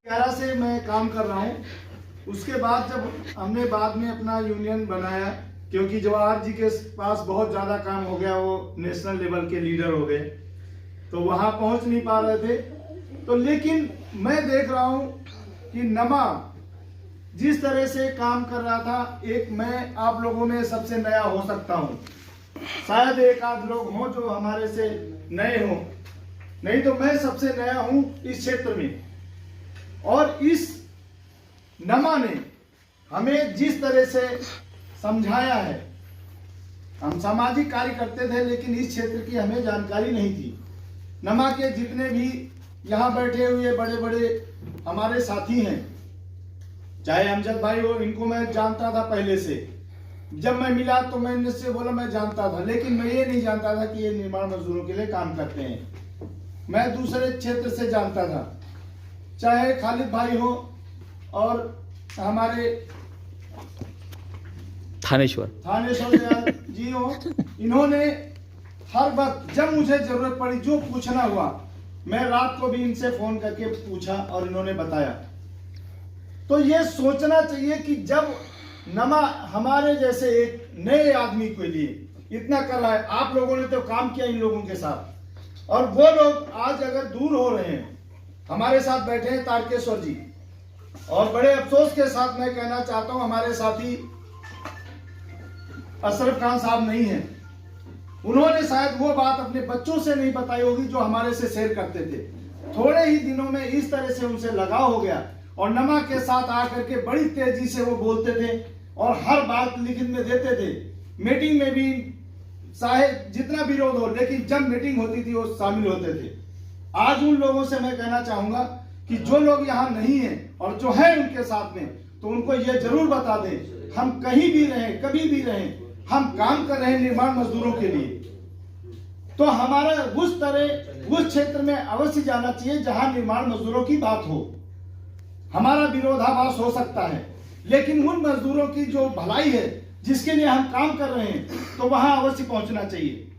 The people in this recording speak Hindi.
11 से मैं काम कर रहा हूँ। उसके बाद जब हमने बाद में अपना यूनियन बनाया, क्योंकि जवाहर जी के पास बहुत ज़्यादा काम हो गया, वो नेशनल लेवल के लीडर हो गए तो वहाँ पहुँच नहीं पा रहे थे। तो लेकिन मैं देख रहा हूँ कि नमा जिस तरह से काम कर रहा था, एक मैं आप लोगों में सबसे नया हो सकता हूँ, शायद एक आध लोग हों जो हमारे से नए हों, नहीं तो मैं सबसे नया हूँ इस क्षेत्र में। और इस नमा ने हमें जिस तरह से समझाया है, हम सामाजिक कार्य करते थे लेकिन इस क्षेत्र की हमें जानकारी नहीं थी। नमा के जितने भी यहाँ बैठे हुए बड़े बड़े हमारे साथी हैं, चाहे अमजद भाई हो, इनको मैं जानता था पहले से। जब मैं मिला तो मैं इनसे बोला मैं जानता था, लेकिन मैं ये नहीं जानता था कि ये निर्माण मजदूरों के लिए काम करते हैं। मैं दूसरे क्षेत्र से जानता था, चाहे खालिद भाई हो और हमारे थानेश्वर जी हो। इन्होंने हर वक्त जब मुझे जरूरत पड़ी, जो पूछना हुआ, मैं रात को भी इनसे फोन करके पूछा और इन्होंने बताया। तो ये सोचना चाहिए कि जब नमा हमारे जैसे एक नए आदमी के लिए इतना कर रहा है, आप लोगों ने तो काम किया इन लोगों के साथ, और वो लोग आज अगर दूर हो रहे हैं, हमारे साथ बैठे हैं तारकेश्वर जी, और बड़े अफसोस के साथ मैं कहना चाहता हूं हमारे साथी अशरफ खान साहब नहीं हैं। उन्होंने शायद वो बात अपने बच्चों से नहीं बताई होगी जो हमारे से शेयर करते थे। थोड़े ही दिनों में इस तरह से उनसे लगाव हो गया और नमा के साथ आकर के बड़ी तेजी से वो बोलते थे और हर बात लिखित में देते थे। मीटिंग में भी चाहे जितना विरोध हो, लेकिन जब मीटिंग होती थी वो शामिल होते थे। आज उन लोगों से मैं कहना चाहूंगा कि जो लोग यहाँ नहीं हैं और जो है उनके साथ में, तो उनको ये जरूर बता दें, हम कहीं भी रहें, कभी भी रहें, हम काम कर रहे हैं निर्माण मजदूरों के लिए। तो हमारा उस तरह उस क्षेत्र में अवश्य जाना चाहिए जहां निर्माण मजदूरों की बात हो। हमारा विरोधाभास हो सकता है, लेकिन उन मजदूरों की जो भलाई है, जिसके लिए हम काम कर रहे हैं, तो वहां अवश्य पहुंचना चाहिए।